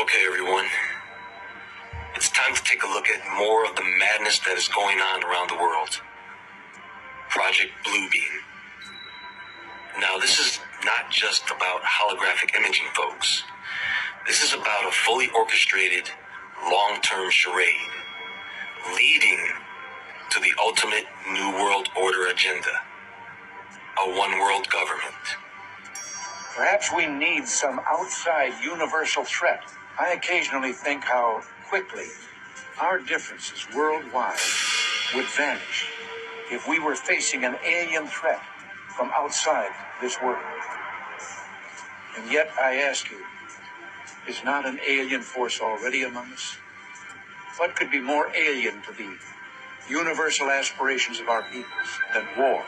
Okay, everyone. It's time to take a look at more of the madness that is going on around the world. Project Bluebeam. Now, this is not just about holographic imaging, folks. This is about a fully orchestrated, long-term charade, leading to the ultimate New World Order agenda, a one-world government. Perhaps we need some outside universal threat. I occasionally think how quickly our differences worldwide would vanish if we were facing an alien threat from outside this world. And yet, I ask you, is not an alien force already among us? What could be more alien to the universal aspirations of our peoples than war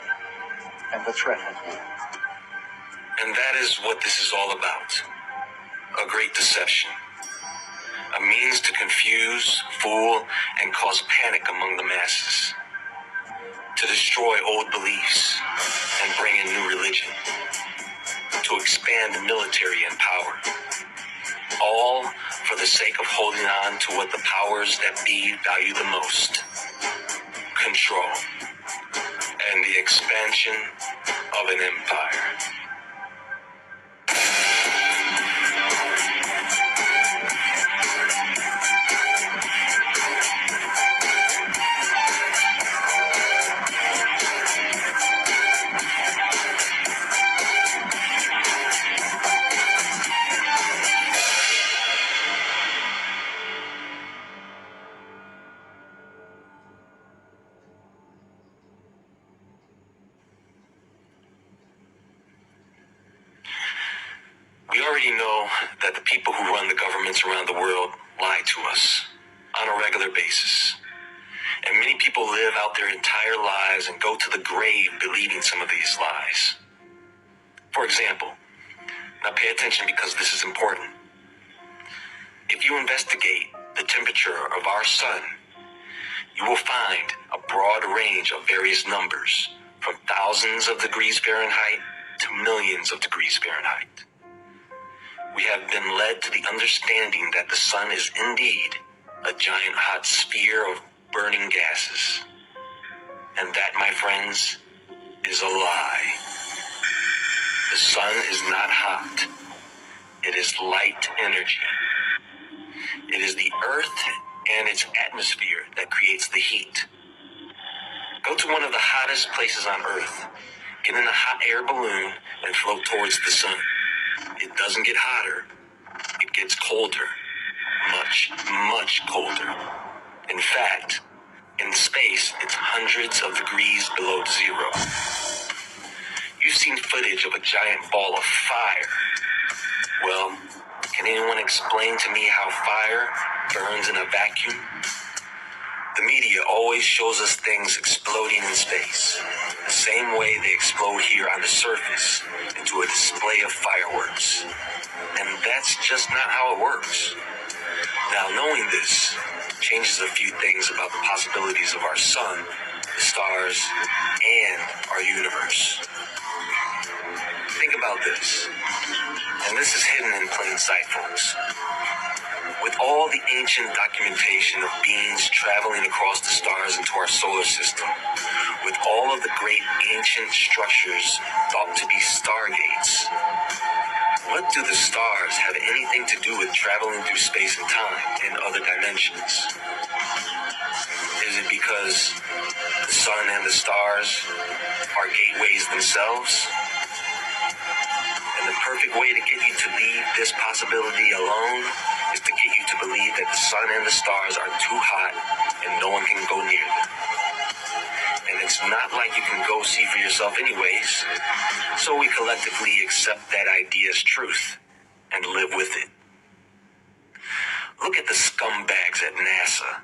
and the threat of war? And that is what this is all about. A great deception. A means to confuse, fool, and cause panic among the masses. To destroy old beliefs and bring in new religion. To expand the military and power. All for the sake of holding on to what the powers that be value the most. Control. And the expansion of an empire. We already know that the people who run the governments around the world lie to us on a regular basis. And many people live out their entire lives and go to the grave believing some of these lies. For example, now pay attention because this is important. If you investigate the temperature of our sun, you will find a broad range of various numbers from thousands of degrees Fahrenheit to millions of degrees Fahrenheit. We have been led to the understanding that the sun is indeed a giant hot sphere of burning gases. And that, my friends, is a lie. The sun is not hot. It is light energy. It is the earth and its atmosphere that creates the heat. Go to one of the hottest places on earth, get in a hot air balloon, and float towards the sun. It doesn't get hotter. It gets colder. Much, much colder. In fact, in space, it's hundreds of degrees below zero. You've seen footage of a giant ball of fire. Well, can anyone explain to me how fire burns in a vacuum? The media always shows us things exploding in space, the same way they explode here on the surface into a display of fireworks. And that's just not how it works. Now, knowing this changes a few things about the possibilities of our sun, the stars, and our universe. Think about this, and this is hidden in plain sight, folks. With all the ancient documentation of beings traveling across the stars into our solar system, with all of the great ancient structures thought to be stargates, what do the stars have anything to do with traveling through space and time in other dimensions? Is it because the sun and the stars are gateways themselves? And the perfect way to get you to leave this possibility alone is to get you to believe that the sun and the stars are too hot and no one can go near them. And it's not like you can go see for yourself anyways, so we collectively accept that idea as truth and live with it. Look at the scumbags at NASA.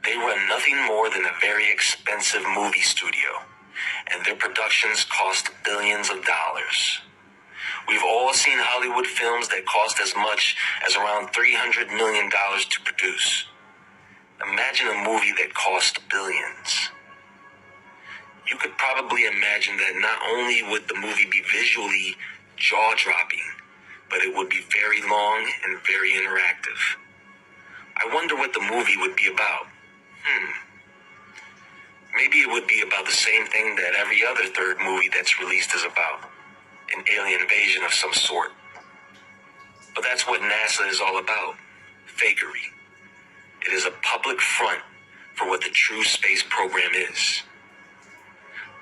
They run nothing more than a very expensive movie studio, and their productions cost billions of dollars. We've all seen Hollywood films that cost as much as around $300 million to produce. Imagine a movie that cost billions. You could probably imagine that not only would the movie be visually jaw-dropping, but it would be very long and very interactive. I wonder what the movie would be about. Maybe it would be about the same thing that every other third movie that's released is about. An alien invasion of some sort. But that's what NASA is all about. Fakery. It is a public front for what the true space program is.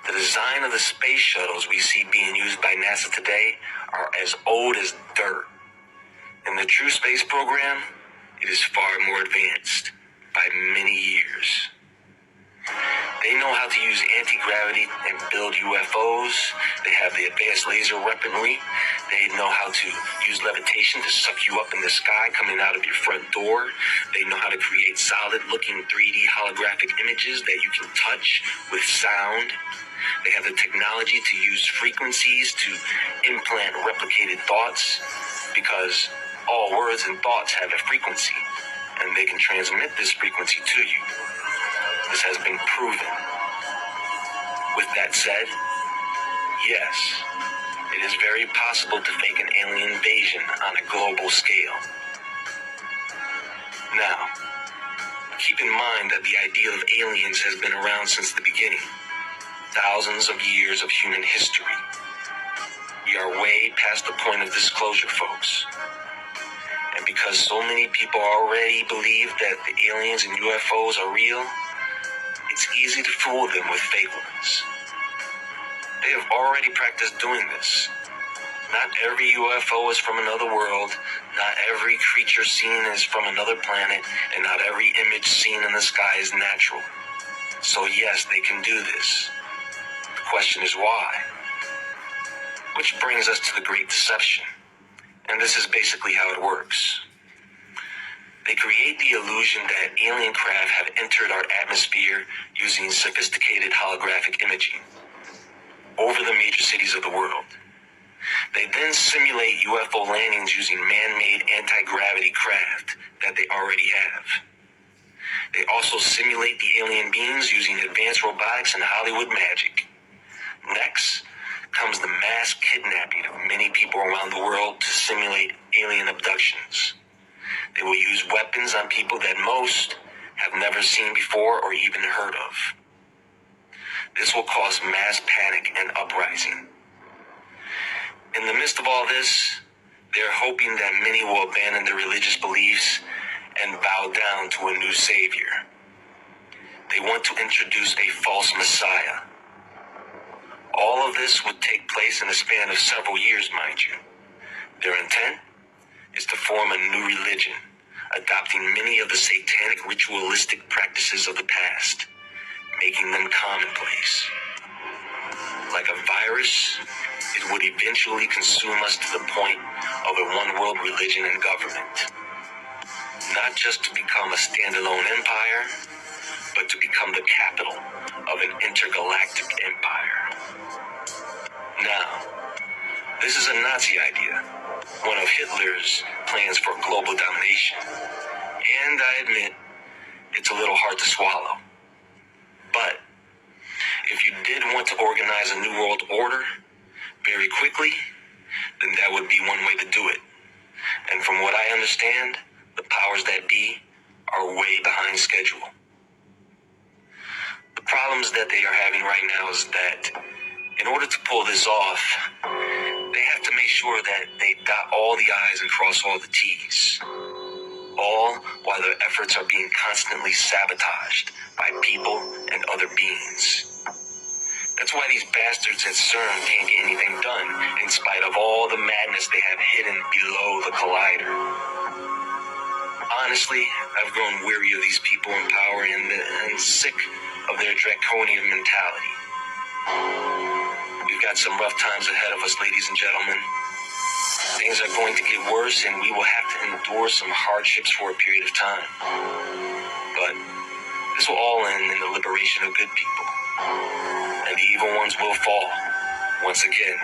The design of the space shuttles we see being used by NASA today are as old as dirt. In the true space program, it is far more advanced by many years. They know how to use anti-gravity and build UFOs. They have the advanced laser weaponry. They know how to use levitation to suck you up in the sky coming out of your front door. They know how to create solid-looking 3D holographic images that you can touch with sound. They have the technology to use frequencies to implant replicated thoughts, because all words and thoughts have a frequency, and they can transmit this frequency to you. This has been proven. With that said, yes, it is very possible to fake an alien invasion on a global scale. Now, keep in mind that the idea of aliens has been around since the beginning. Thousands of years of human history. We are way past the point of disclosure, folks. And because so many people already believe that the aliens and UFOs are real, it's easy to fool them with fake ones. They have already practiced doing this. Not every UFO is from another world, not every creature seen is from another planet, and not every image seen in the sky is natural. So yes, they can do this. The question is why? Which brings us to the Great Deception. And this is basically how it works. They create the illusion that alien craft have entered our atmosphere using sophisticated holographic imaging over the major cities of the world. They then simulate UFO landings using man-made anti-gravity craft that they already have. They also simulate the alien beings using advanced robotics and Hollywood magic. Next comes the mass kidnapping of many people around the world to simulate alien abductions. They will use weapons on people that most have never seen before or even heard of. This will cause mass panic and uprising. In the midst of all this, they're hoping that many will abandon their religious beliefs and bow down to a new savior. They want to introduce a false messiah. All of this would take place in a span of several years, mind you. Their intent is to form a new religion, adopting many of the satanic ritualistic practices of the past, making them commonplace. Like a virus, it would eventually consume us to the point of a one-world religion and government. Not just to become a standalone empire, but to become the capital of an intergalactic empire. Now, this is a Nazi idea, one of Hitler's plans for global domination. And I admit, it's a little hard to swallow. But if you did want to organize a new world order very quickly, then that would be one way to do it. And from what I understand, the powers that be are way behind schedule. The problems that they are having right now is that in order to pull this off, they have to make sure that they dot all the I's and cross all the T's. All while their efforts are being constantly sabotaged by people and other beings. That's why these bastards at CERN can't get anything done, in spite of all the madness they have hidden below the collider. Honestly, I've grown weary of these people in power and sick of their draconian mentality. We've got some rough times ahead of us, ladies and gentlemen. Things are going to get worse, and we will have to endure some hardships for a period of time. But this will all end in the liberation of good people. And the evil ones will fall, once again.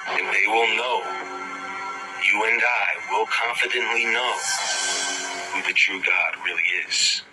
And they will know, you and I will confidently know who the true God really is.